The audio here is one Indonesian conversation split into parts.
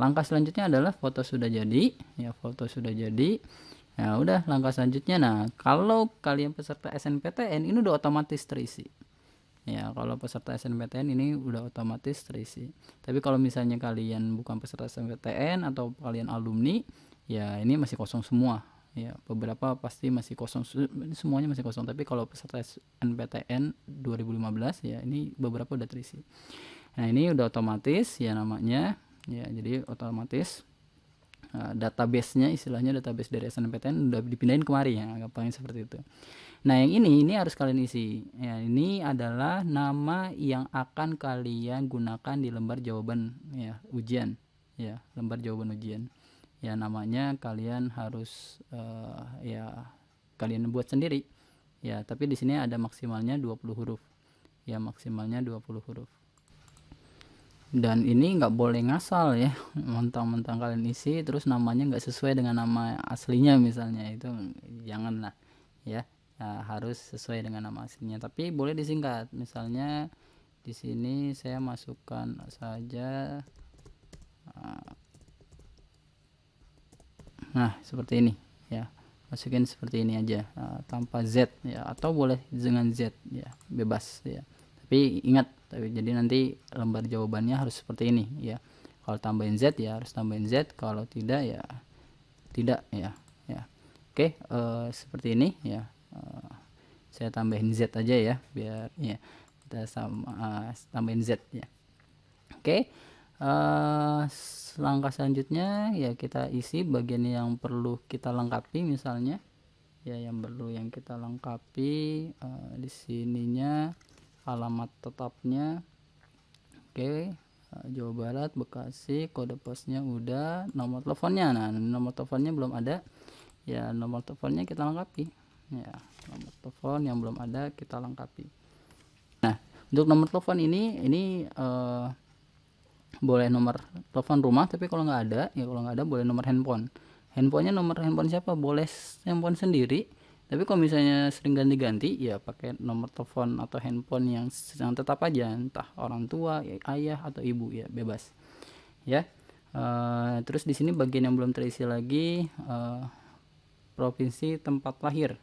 langkah selanjutnya adalah foto sudah jadi, ya foto sudah jadi. Nah, udah langkah selanjutnya. Nah, kalau kalian peserta SNPTN ini udah otomatis terisi. Ya, kalau peserta SNPTN ini udah otomatis terisi. Tapi kalau misalnya kalian bukan peserta SNPTN atau kalian alumni, ya ini masih kosong semua. Ya, beberapa pasti masih kosong, semuanya masih kosong. Tapi kalau peserta SNPTN 2015 ya ini beberapa udah terisi. Nah, ini udah otomatis ya namanya. Ya, jadi otomatis database-nya, istilahnya database dari SNMPTN udah dipindahin kemari ya, gampangnya seperti itu. Nah, yang ini harus kalian isi. Ya, ini adalah nama yang akan kalian gunakan di lembar jawaban ya ujian. Ya, lembar jawaban ujian. Ya, namanya kalian harus ya kalian buat sendiri. Ya, tapi di sini ada maksimalnya 20 huruf. Ya, maksimalnya 20 huruf. Dan ini nggak boleh ngasal ya, mentang-mentang kalian isi terus namanya nggak sesuai dengan nama aslinya misalnya, itu janganlah ya. Nah, harus sesuai dengan nama aslinya, tapi boleh disingkat. Misalnya di sini saya masukkan saja nah seperti ini ya, masukin seperti ini aja tanpa Z ya, atau boleh dengan Z ya, bebas ya. Tapi ingat, jadi nanti lembar jawabannya harus seperti ini ya. Kalau tambahin Z ya harus tambahin Z, kalau tidak ya tidak ya. Oke, seperti ini ya. Saya tambahin Z aja ya biar ya kita tambahin Z ya. Oke, langkah selanjutnya ya kita isi bagian yang perlu kita lengkapi, misalnya ya yang kita lengkapi di sininya alamat tetapnya. Oke, Jawa Barat, Bekasi, kode posnya udah, nomor teleponnya. Nah, nomor teleponnya belum ada. Ya, nomor teleponnya kita lengkapi. Ya, nomor telepon yang belum ada kita lengkapi. Nah, untuk nomor telepon ini boleh nomor telepon rumah, tapi kalau nggak ada boleh nomor handphone. Handphonenya nomor handphone siapa? Boleh handphone sendiri. Tapi kalau misalnya sering ganti-ganti ya pakai nomor telepon atau handphone yang tetap aja, entah orang tua, ya, ayah atau ibu ya, bebas ya. Terus di sini bagian yang belum terisi lagi, provinsi tempat lahir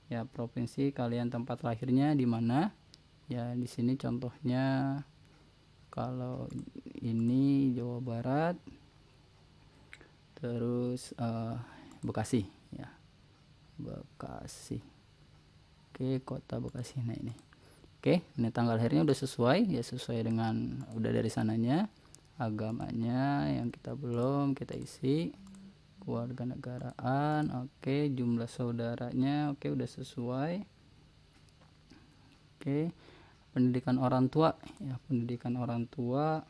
ya, provinsi kalian tempat lahirnya di mana ya. Di sini contohnya kalau ini Jawa Barat, terus Bekasi ya, Bekasi. Oke, kota Bekasi. Nah, ini oke, ini tanggal lahirnya udah sesuai ya, sesuai dengan udah dari sananya. Agamanya yang kita belum, kita isi. Keluarga negaraan, oke. Jumlah saudaranya, oke, udah sesuai. Oke, pendidikan orang tua ya, pendidikan orang tua.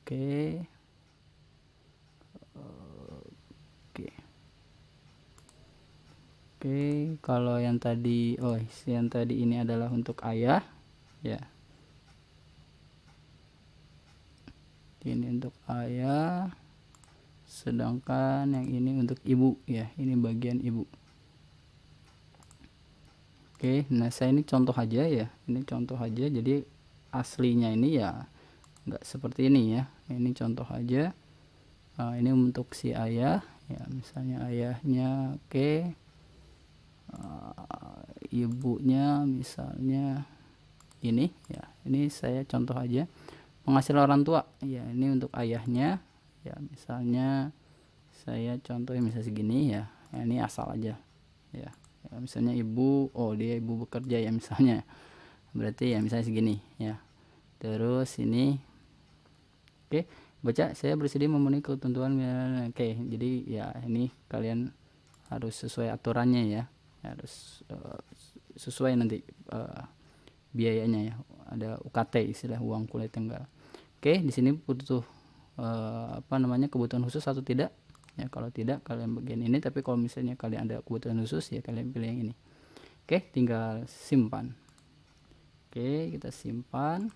Oke. Oke, kalau yang tadi ini adalah untuk ayah ya. Ini untuk ayah, sedangkan yang ini untuk ibu ya, ini bagian ibu. Oke, nah saya ini contoh aja ya, ini contoh aja, jadi aslinya ini ya nggak seperti ini ya, ini contoh aja. Ini untuk si ayah ya, misalnya ayahnya, oke. Ibunya misalnya ini ya, ini saya contoh aja. Penghasilan orang tua ya, ini untuk ayahnya ya, misalnya saya contohnya misalnya segini ya, ini asal aja ya. Misalnya ibu, dia ibu bekerja ya misalnya, berarti ya misalnya segini ya. Terus ini oke, baca saya bersedia memenuhi ketentuan. Oke, jadi ya ini kalian harus sesuai aturannya ya, harus sesuai nanti biayanya ya, ada UKT, istilah uang kuliah tunggal. Oke, di sini butuh kebutuhan khusus atau tidak ya. Kalau tidak kalian bagian ini, tapi kalau misalnya kalian ada kebutuhan khusus ya kalian pilih yang ini. Oke, tinggal simpan. Oke, kita simpan.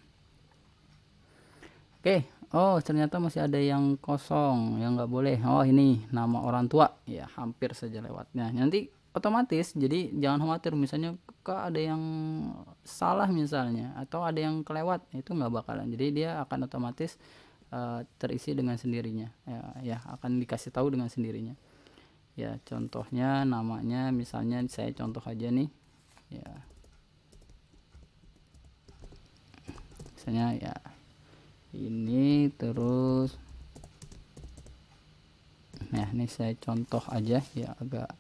Oke, ternyata masih ada yang kosong yang nggak boleh. Ini nama orang tua ya, hampir saja lewatnya. Nanti otomatis, jadi jangan khawatir misalnya ada yang salah misalnya, atau ada yang kelewat, itu nggak bakalan. Jadi dia akan otomatis terisi dengan sendirinya, ya akan dikasih tahu dengan sendirinya. Ya contohnya namanya misalnya saya contoh aja nih ya, misalnya ya ini, terus nah ini saya contoh aja ya, agak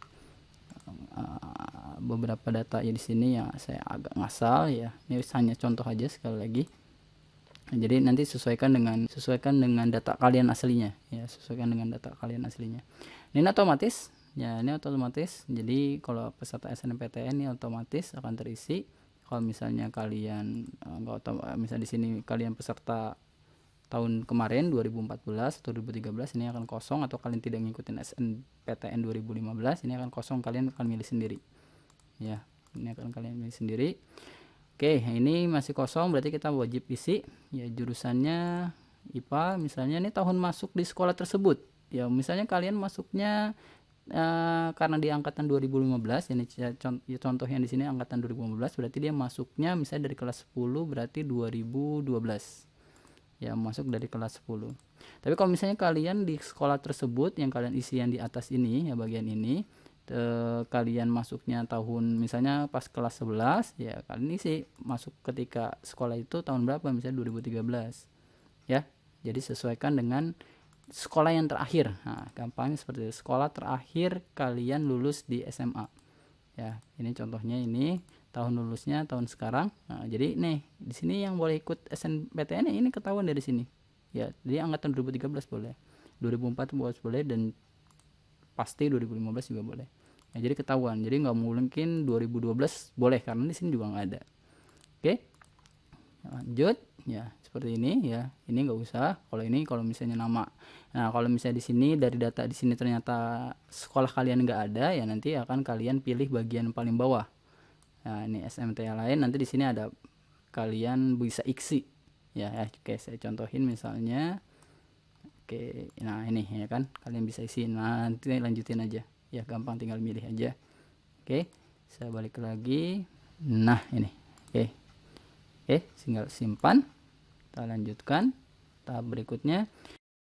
beberapa data ya di sini ya saya agak ngasal ya, ini hanya contoh aja sekali lagi. Nah, jadi nanti sesuaikan dengan data kalian aslinya ya, sesuaikan dengan data kalian aslinya. Ini otomatis ya, ini otomatis. Jadi kalau peserta SNMPTN ini otomatis akan terisi. Kalau misalnya kalian misalnya di sini kalian peserta tahun kemarin 2014 atau 2013, ini akan kosong, atau kalian tidak ngikutin SNPTN 2015, ini akan kosong, kalian akan milih sendiri ya, ini akan kalian milih sendiri. Oke, ini masih kosong, berarti kita wajib isi ya jurusannya IPA. Misalnya ini tahun masuk di sekolah tersebut ya, misalnya kalian masuknya karena di angkatan 2015, ini contoh yang di sini angkatan 2015, berarti dia masuknya misalnya dari kelas 10, berarti 2012 ya, masuk dari kelas 10. Tapi kalau misalnya kalian di sekolah tersebut yang kalian isi yang di atas ini ya, bagian ini kalian masuknya tahun misalnya pas kelas 11 ya, kalian isi masuk ketika sekolah itu tahun berapa, misalnya 2013 ya. Jadi sesuaikan dengan sekolah yang terakhir. Nah, gampangnya seperti itu, sekolah terakhir kalian lulus di SMA ya. Ini contohnya, ini tahun lulusnya tahun sekarang. Nah, jadi nih di sini yang boleh ikut SNPTN ini ketahuan dari sini ya. Jadi angkatan 2013 boleh, 2004 boleh, dan pasti 2015 juga boleh ya, jadi ketahuan. Jadi nggak mungkin 2012 boleh, karena di sini juga nggak ada. Oke, lanjut ya, seperti ini ya. Ini nggak usah. Kalau ini kalau misalnya nama, nah kalau misalnya di sini dari data di sini ternyata sekolah kalian nggak ada ya, nanti akan kalian pilih bagian paling bawah. Nah ini SMT yang lain, nanti di sini ada kalian bisa isi ya. Oke, saya contohin misalnya. Oke, nah ini ya kan, kalian bisa isi. Nah nanti lanjutin aja ya, gampang, tinggal milih aja. Oke, saya balik lagi. Nah ini, oke, tinggal simpan. Kita lanjutkan tahap berikutnya.